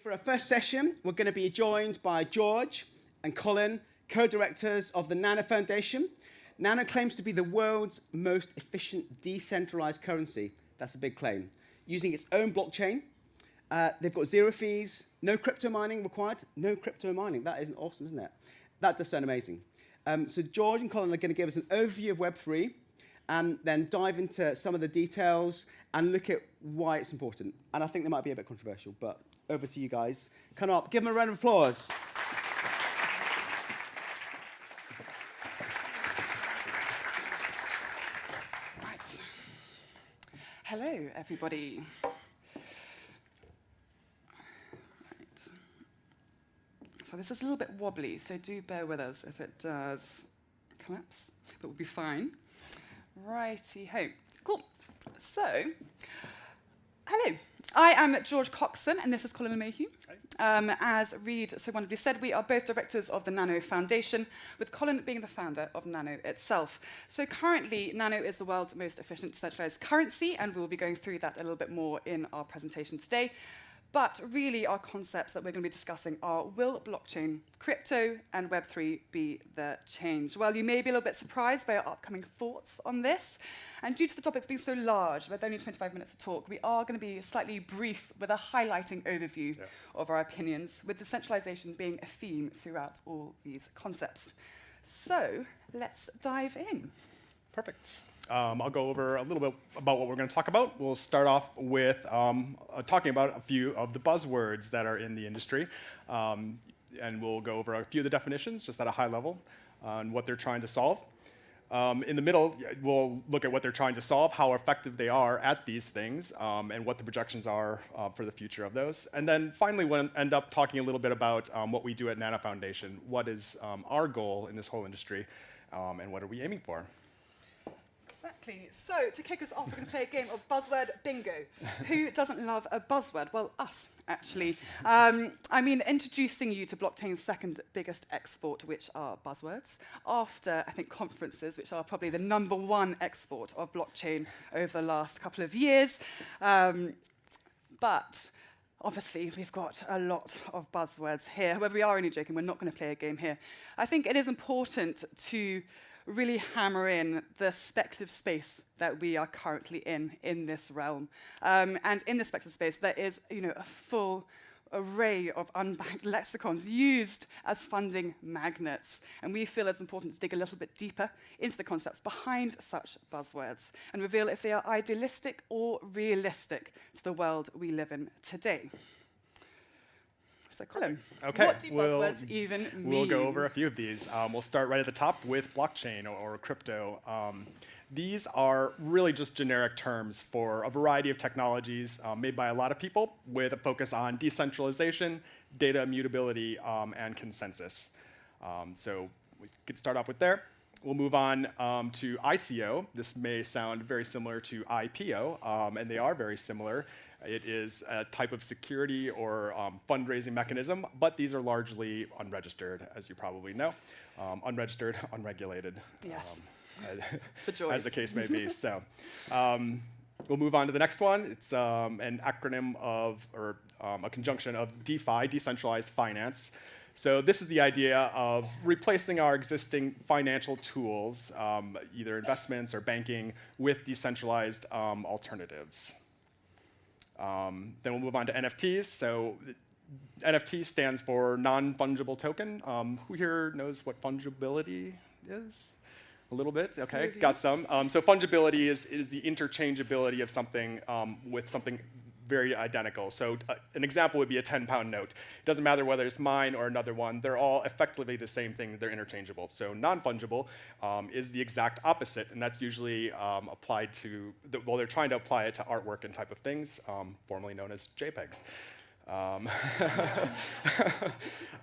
for our first session, we're going to be joined by George and Colin, co-directors of the Nano Foundation. Nano claims to be the world's most efficient decentralized currency. That's a big claim. Using its own blockchain. They've got zero fees, no crypto mining required. No crypto mining. That is awesome, isn't it? That does sound amazing. So George and Colin are going to give us an overview of Web3 and then dive into some of the details and look at why it's important. And I think they might be a bit controversial, but over to you guys. Come up, give them a round of applause. Right. Hello, everybody. Right. So this is a little bit wobbly, so do bear with us if it does collapse. That would be fine. Righty-ho. Cool. So, hello. I am George Coxon, and this is Colin LeMahieu. As Reid so wonderfully said, we are both directors of the Nano Foundation, with Colin being the founder of Nano itself. So currently, Nano is the world's most efficient decentralized currency, and we'll be going through that a little bit more in our presentation today. But really, our concepts that we're going to be discussing are, will blockchain, crypto, and Web3 be the change? Well, you may be a little bit surprised by our upcoming thoughts on this. And due to the topics being so large, with only 25 minutes to talk, we are going to be slightly brief with a highlighting overview of our opinions, with decentralization being a theme throughout all these concepts. So let's dive in. Perfect. I'll go over a little bit about what we're going to talk about. We'll start off with talking about a few of the buzzwords that are in the industry. And we'll go over a few of the definitions, just at a high level, on what they're trying to solve. In the middle, we'll look at what they're trying to solve, how effective they are at these things, and what the projections are for the future of those. And then finally, we'll end up talking a little bit about what we do at Nano Foundation. What is our goal in this whole industry, and what are we aiming for? Exactly. So, to kick us off, we're going to play a game of buzzword bingo. Who doesn't love a buzzword? Well, us, actually. I mean, introducing you to blockchain's second biggest export, which are buzzwords, after, I think, conferences, which are probably the #1 export of blockchain over the last couple of years. But obviously, we've got a lot of buzzwords here. However, we are only joking. We're not going to play a game here. I think it is important to really hammer in the speculative space that we are currently in this realm. And in this speculative space, there is, a full array of unbanked lexicons used as funding magnets. And we feel it's important to dig a little bit deeper into the concepts behind such buzzwords and reveal if they are idealistic or realistic to the world we live in today. So, Colin, what do buzzwords even mean? We'll go over a few of these. We'll start right at the top with blockchain or crypto. These are really just generic terms for a variety of technologies made by a lot of people with a focus on decentralization, data immutability, and consensus. So we could start off with there. We'll move on to ICO. This may sound very similar to IPO, and they are very similar. It is a type of security or fundraising mechanism, but these are largely unregistered, as you probably know. Unregistered, unregulated. Yes. As the case may be. So we'll move on to the next one. It's an acronym of, or a conjunction of DeFi, decentralized finance. So this is the idea of replacing our existing financial tools, either investments or banking, with decentralized alternatives. Then we'll move on to NFTs. So NFT stands for non-fungible token. Who here knows what fungibility is? A little bit, okay, got some. So fungibility is the interchangeability of something with something very identical. So an example would be a 10-pound note. It doesn't matter whether it's mine or another one. They're all effectively the same thing. They're interchangeable. So non-fungible is the exact opposite, and that's usually applied to, well, they're trying to apply it to artwork and type of things, formerly known as JPEGs.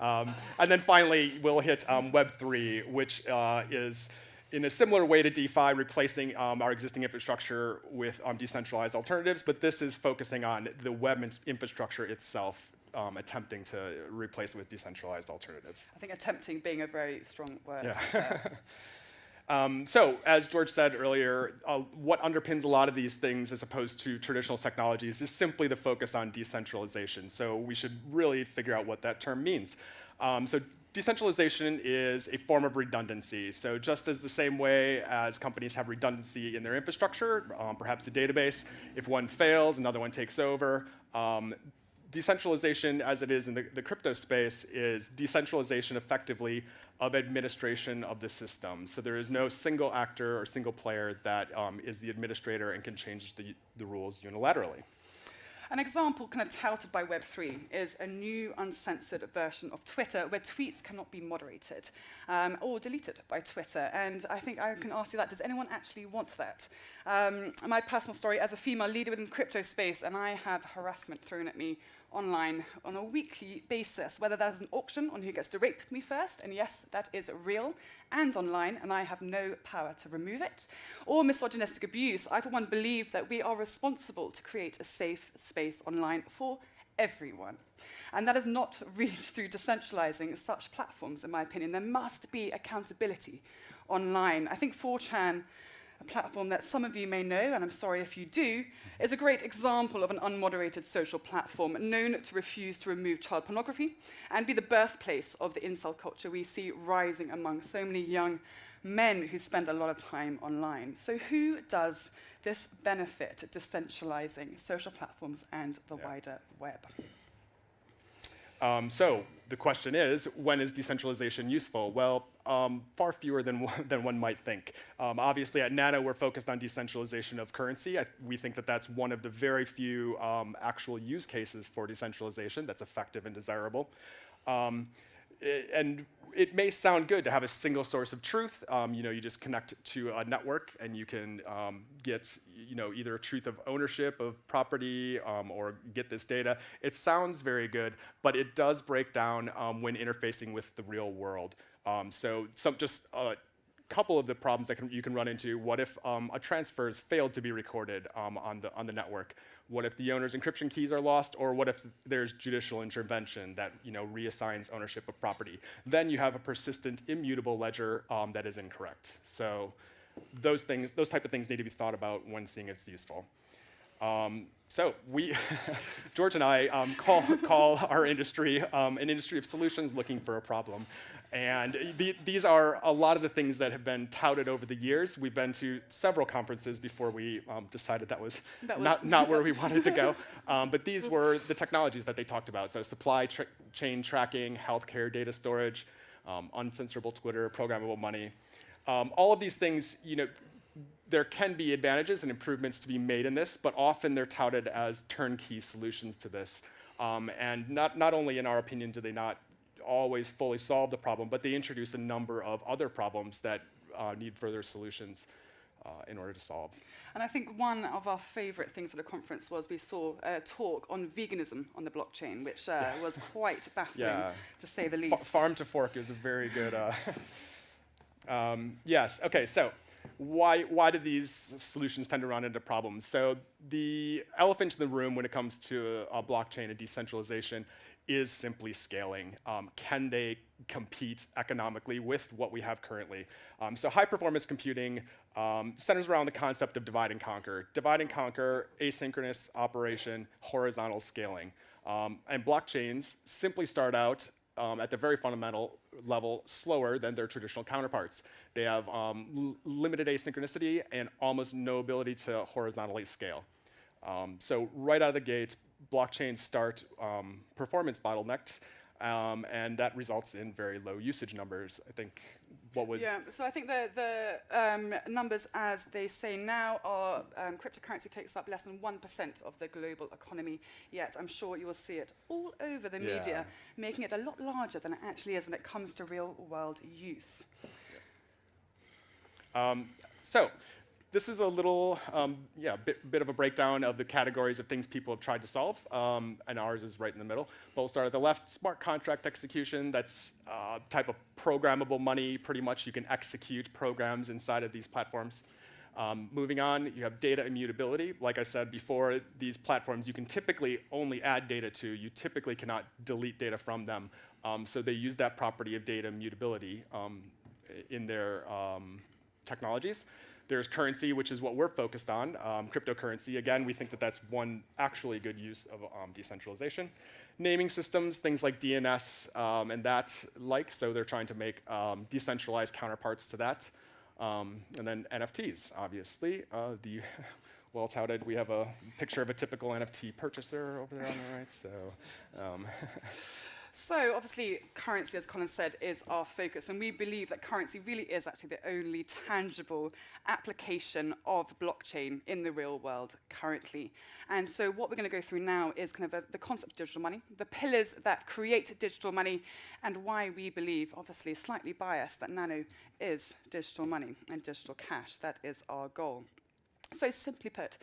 And then finally, we'll hit Web3, which is in a similar way to DeFi, replacing our existing infrastructure with decentralized alternatives, but this is focusing on the web infrastructure itself, attempting to replace it with decentralized alternatives. I think attempting being a very strong word. Yeah. So, as George said earlier, what underpins a lot of these things as opposed to traditional technologies is simply the focus on decentralization. So we should really figure out what that term means. So decentralization is a form of redundancy. So just as the same way as companies have redundancy in their infrastructure, perhaps the database, if one fails, another one takes over. Decentralization, as it is in the crypto space, is decentralization effectively of administration of the system. So there is no single actor or single player that is the administrator and can change the rules unilaterally. An example kind of touted by Web3 is a new uncensored version of Twitter where tweets cannot be moderated or deleted by Twitter. And I think I can ask you that, does anyone actually want that? My personal story, as a female leader within the crypto space, and I have harassment thrown at me online on a weekly basis, whether that is an auction on who gets to rape me first, and yes, that is real, and online, and I have no power to remove it, or misogynistic abuse. I, for one, believe that we are responsible to create a safe space online for everyone. And that is not reached through decentralizing such platforms, in my opinion. There must be accountability online. I think 4chan, a platform that some of you may know, and I'm sorry if you do, is a great example of an unmoderated social platform known to refuse to remove child pornography and be the birthplace of the incel culture we see rising among so many young men who spend a lot of time online. So who does this benefit decentralizing social platforms and the wider web? So the question is, when is decentralization useful? Well, far fewer than one might think. Obviously, at Nano, we're focused on decentralization of currency. We think that that's one of the very few actual use cases for decentralization that's effective and desirable. And it may sound good to have a single source of truth. You just connect to a network and you can get either a truth of ownership of property or get this data. It sounds very good, but it does break down when interfacing with the real world. So just a couple of the problems that you can run into. What if a transfer has failed to be recorded on the network? What if the owner's encryption keys are lost? Or what if there's judicial intervention that reassigns ownership of property? Then you have a persistent, immutable ledger that is incorrect. So those type of things need to be thought about when seeing it's useful. So we, George and I, call our industry an industry of solutions looking for a problem. And these are a lot of the things that have been touted over the years. We've been to several conferences before we decided that was not where we wanted to go. But these were the technologies that they talked about. So supply chain tracking, healthcare data storage, uncensorable Twitter, programmable money. All of these things, there can be advantages and improvements to be made in this, but often they're touted as turnkey solutions to this. And not only, in our opinion, do they not always fully solve the problem, but they introduce a number of other problems that need further solutions in order to solve. And I think one of our favorite things at the conference was we saw a talk on veganism on the blockchain, which was quite baffling, to say the least. Farm to fork is a very good... yes, okay, so why do these solutions tend to run into problems? So the elephant in the room when it comes to blockchain and decentralization is simply scaling. Can they compete economically with what we have currently? So high-performance computing centers around the concept of divide and conquer. Divide and conquer, asynchronous operation, horizontal scaling. And blockchains simply start out at the very fundamental level slower than their traditional counterparts. They have limited asynchronicity and almost no ability to horizontally scale. So right out of the gate, blockchains start performance bottlenecked, and that results in very low usage numbers. I think what was... Yeah, so I think the numbers as they say now are cryptocurrency takes up less than 1% of the global economy, yet I'm sure you will see it all over the media, making it a lot larger than it actually is when it comes to real world use. So this is a little, bit of a breakdown of the categories of things people have tried to solve, and ours is right in the middle. But we'll start at the left, smart contract execution. That's a type of programmable money. Pretty much you can execute programs inside of these platforms. Moving on, you have data immutability. Like I said before, these platforms you can typically only add data to. You typically cannot delete data from them. So they use that property of data immutability in their technologies. There's currency, which is what we're focused on, cryptocurrency. Again, we think that that's one actually good use of decentralization. Naming systems, things like DNS and that like, so they're trying to make decentralized counterparts to that. And then NFTs, obviously. The well-touted, we have a picture of a typical NFT purchaser over there on the right, so. So obviously, currency, as Colin said, is our focus, and we believe that currency really is actually the only tangible application of blockchain in the real world currently. And so what we're going to go through now is kind of the concept of digital money, the pillars that create digital money, and why we believe, obviously slightly biased, that Nano is digital money and digital cash. That is our goal. So simply put,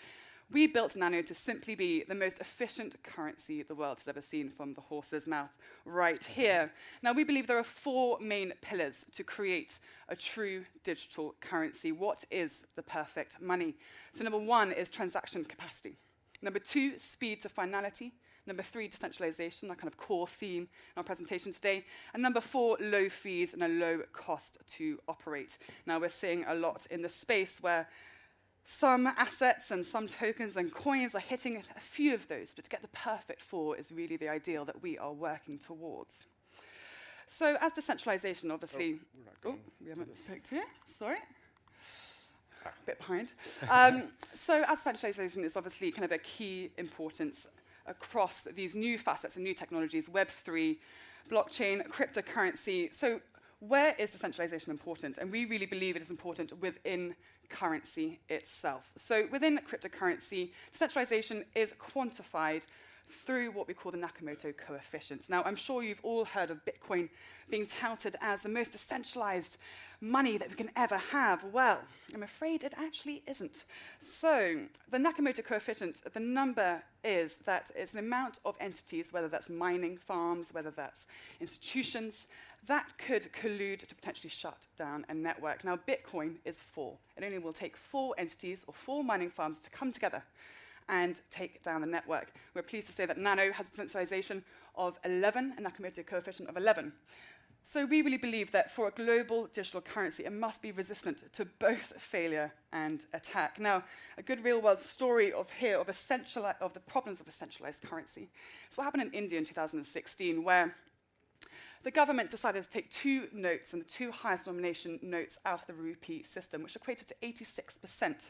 we built Nano to simply be the most efficient currency the world has ever seen, from the horse's mouth right here. Now, we believe there are 4 main pillars to create a true digital currency. What is the perfect money? So number 1 is transaction capacity. Number 2, speed to finality. Number 3, decentralization, our kind of core theme in our presentation today. And number 4, low fees and a low cost to operate. Now, we're seeing a lot in the space where some assets and some tokens and coins are hitting a few of those, but to get the perfect 4 is really the ideal that we are working towards. So as decentralization, obviously, we haven't picked here, sorry. A bit behind. So as decentralization is obviously kind of a key importance across these new facets and new technologies, Web3, blockchain, cryptocurrency. So where is decentralization important? And we really believe it is important within currency itself. So within cryptocurrency, decentralization is quantified through what we call the Nakamoto coefficient. Now, I'm sure you've all heard of Bitcoin being touted as the most decentralized money that we can ever have. Well, I'm afraid it actually isn't. So the Nakamoto coefficient, the number is that it's the amount of entities, whether that's mining farms, whether that's institutions, that could collude to potentially shut down a network. Now, Bitcoin is 4. It only will take 4 entities or 4 mining farms to come together and take down the network. We're pleased to say that Nano has a decentralization of 11, a Nakamoto coefficient of 11. So we really believe that for a global digital currency, it must be resistant to both failure and attack. Now, a good real-world story of the problems of a centralized currency. It's what happened in India in 2016, where the government decided to take 2 notes, and the 2 highest denomination notes, out of the rupee system, which equated to 86%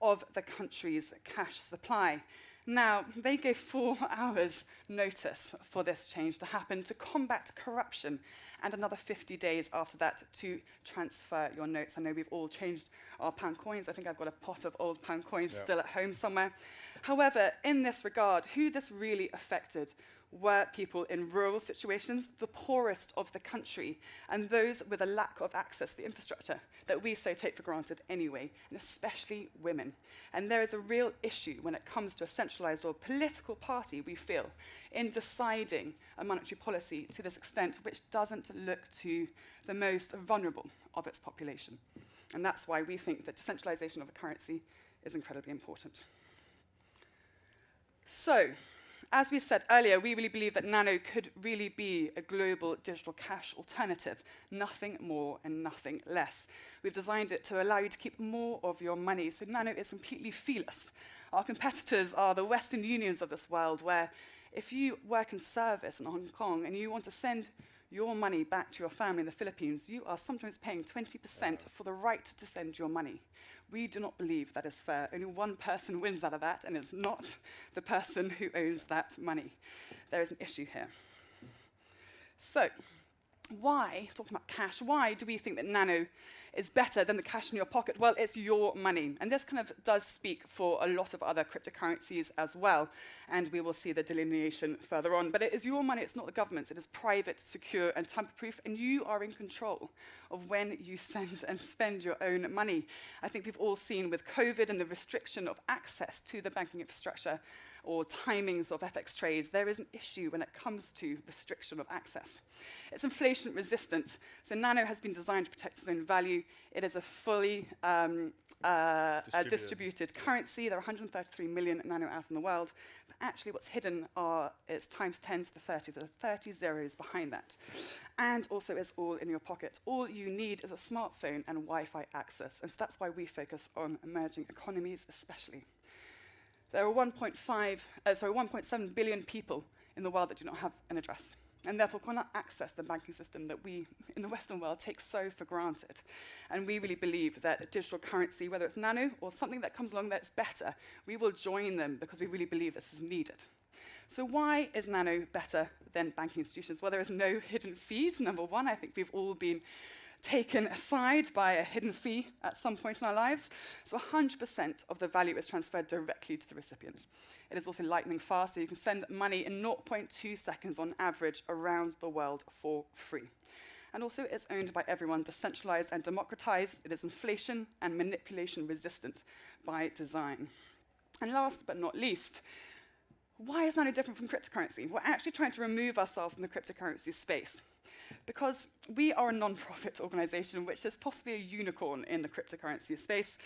of the country's cash supply. Now, they gave 4 hours notice for this change to happen to combat corruption, and another 50 days after that to transfer your notes. I know we've all changed our pound coins. I think I've got a pot of old pound coins still at home somewhere. However, in this regard, who this really affected were people in rural situations, the poorest of the country, and those with a lack of access to the infrastructure that we so take for granted anyway, and especially women. And there is a real issue when it comes to a centralized or political party, we feel, in deciding a monetary policy to this extent, which doesn't look to the most vulnerable of its population. And that's why we think that decentralization of a currency is incredibly important. So, as we said earlier, we really believe that Nano could really be a global digital cash alternative, nothing more and nothing less. We've designed it to allow you to keep more of your money, so Nano is completely feeless. Our competitors are the Western Unions of this world, where if you work in service in Hong Kong and you want to send your money back to your family in the Philippines, you are sometimes paying 20% for the right to send your money. We do not believe that is fair. Only one person wins out of that, and it's not the person who owns that money. There is an issue here. So, why, talking about cash, why do we think that Nano is better than the cash in your pocket? Well, it's your money. And this kind of does speak for a lot of other cryptocurrencies as well. And we will see the delineation further on. But it is your money, it's not the government's. It is private, secure, and tamper-proof. And you are in control of when you send and spend your own money. I think we've all seen with COVID and the restriction of access to the banking infrastructure or timings of FX trades, there is an issue when it comes to restriction of access. It's inflation resistant, so Nano has been designed to protect its own value, value. It is a fully distributed currency. There are 133 million Nano out in the world. But actually, what's hidden is times 10 to the 30. There are 30 zeros behind that. And also, it's all in your pocket. All you need is a smartphone and Wi-Fi access. And so that's why we focus on emerging economies especially. There are 1.7 billion people in the world that do not have an address, and therefore cannot access the banking system that we in the Western world take so for granted. And we really believe that a digital currency, whether it's Nano or something that comes along that's better, we will join them because we really believe this is needed. So why is Nano better than banking institutions? Well, there is no hidden fees, number one. I think we've all been taken aside by a hidden fee at some point in our lives. So 100% of the value is transferred directly to the recipient. It is also lightning fast, so you can send money in 0.2 seconds on average around the world for free. And also it's owned by everyone, decentralized and democratized. It is inflation and manipulation resistant by design. And last but not least, why is Nano different from cryptocurrency? We're actually trying to remove ourselves from the cryptocurrency space, because we are a non-profit organization, which is possibly a unicorn in the cryptocurrency space.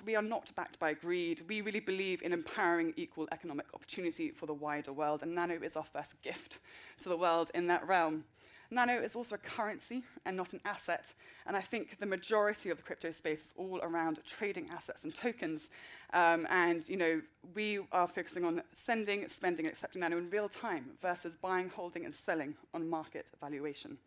We are not backed by greed. We really believe in empowering equal economic opportunity for the wider world, and Nano is our first gift to the world in that realm. Nano is also a currency and not an asset, and I think the majority of the crypto space is all around trading assets and tokens. We are focusing on sending, spending, and accepting Nano in real time versus buying, holding, and selling on market valuation.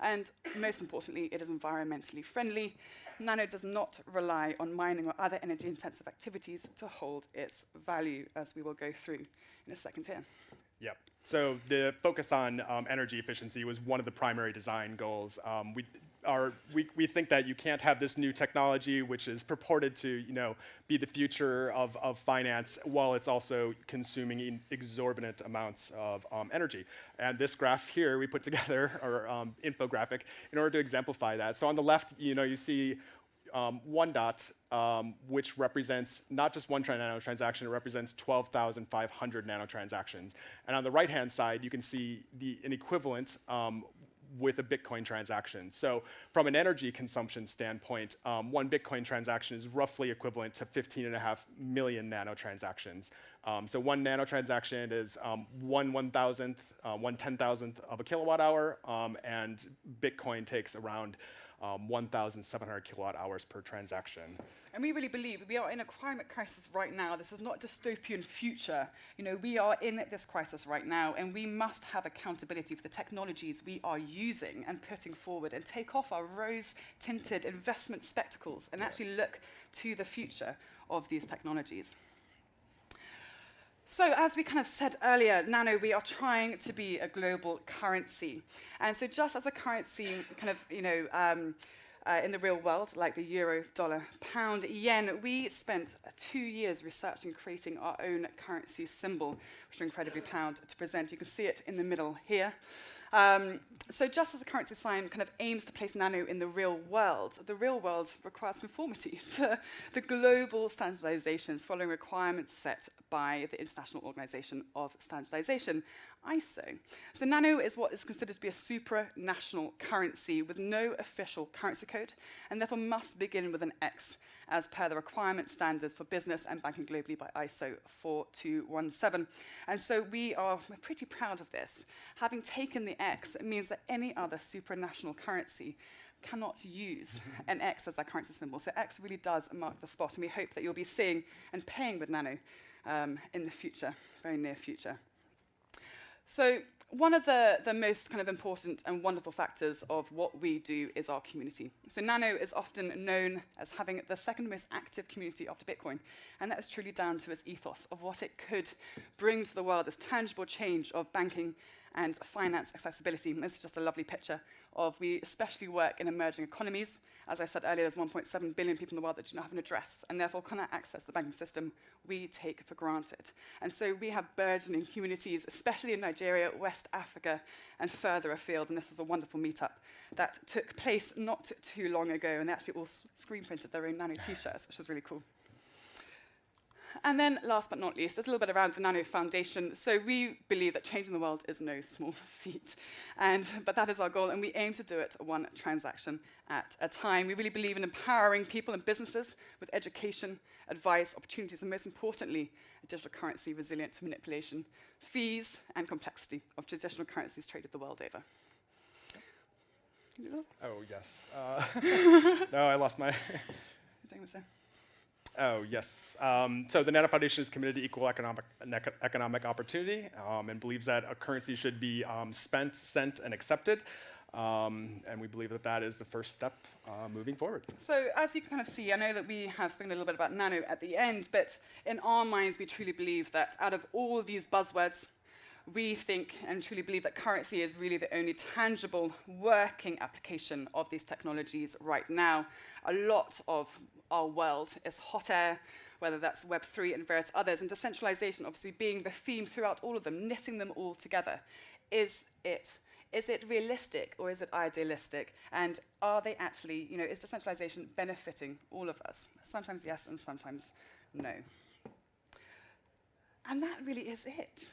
And most importantly, it is environmentally friendly. Nano does not rely on mining or other energy-intensive activities to hold its value, as we will go through in a second here. Yep. So the focus on energy efficiency was one of the primary design goals. We think that you can't have this new technology, which is purported to be the future of finance, while it's also consuming exorbitant amounts of energy. And this graph here we put together, or infographic, in order to exemplify that. So on the left, you see one dot, which represents not just one nano transaction, it represents 12,500 nano transactions. And on the right-hand side, you can see an equivalent with a Bitcoin transaction. So from an energy consumption standpoint, one Bitcoin transaction is roughly equivalent to 15.5 million nano transactions. So one nano transaction is 1/1000th of a kilowatt hour, and Bitcoin takes around 1,700 kilowatt hours per transaction. And we really believe we are in a climate crisis right now. This is not a dystopian future. We are in this crisis right now, and we must have accountability for the technologies we are using and putting forward, and take off our rose-tinted investment spectacles and actually look to the future of these technologies. So as we kind of said earlier, Nano, we are trying to be a global currency. And so just as a currency kind of, in the real world, like the euro, dollar, pound, yen, we spent 2 years researching, creating our own currency symbol, which we're incredibly proud to present. You can see it in the middle here. So just as a currency sign kind of aims to place Nano in the real world requires conformity to the global standardizations following requirements set by the International Organization of Standardization, ISO. So Nano is what is considered to be a supranational currency with no official currency code, and therefore must begin with an X, as per the requirement standards for business and banking globally by ISO 4217. And so we're pretty proud of this. Having taken the X, it means that any other supranational currency cannot use an X as our currency symbol. So X really does mark the spot, and we hope that you'll be seeing and paying with Nano in the future, very near future. So one of the most kind of important and wonderful factors of what we do is our community. So Nano is often known as having the second most active community after Bitcoin, and that is truly down to its ethos of what it could bring to the world, this tangible change of banking and finance accessibility. And this is just a lovely picture of, we especially work in emerging economies. As I said earlier, there's 1.7 billion people in the world that do not have an address, and therefore cannot access the banking system we take for granted. And so we have burgeoning communities, especially in Nigeria, West Africa, and further afield. And this was a wonderful meetup that took place not too long ago, and they actually all screen printed their own Nano t-shirts, which is really cool. And then last but not least, just a little bit around the Nano Foundation. So we believe that changing the world is no small feat, but that is our goal, and we aim to do it one transaction at a time. We really believe in empowering people and businesses with education, advice, opportunities, and most importantly, a digital currency resilient to manipulation, fees, and complexity of traditional currencies traded the world over. Oh, yes. No, I lost my... You're doing this there. Oh, yes. So the Nano Foundation is committed to equal economic opportunity and believes that a currency should be spent, sent, and accepted. And we believe that that is the first step moving forward. So as you can kind of see, I know that we have spoken a little bit about Nano at the end, but in our minds, we truly believe that out of all of these buzzwords, we think and truly believe that currency is really the only tangible working application of these technologies right now. A lot of our world is hot air, whether that's Web3 and various others, and decentralization obviously being the theme throughout all of them, knitting them all together. Is it realistic or is it idealistic? And are they actually, is decentralization benefiting all of us? Sometimes yes and sometimes no. And that really is it.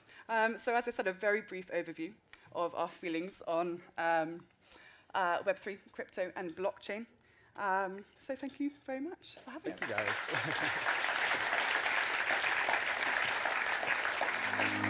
So as I said, a very brief overview of our feelings on Web3, crypto, and blockchain. So thank you very much for having us. Thanks, guys.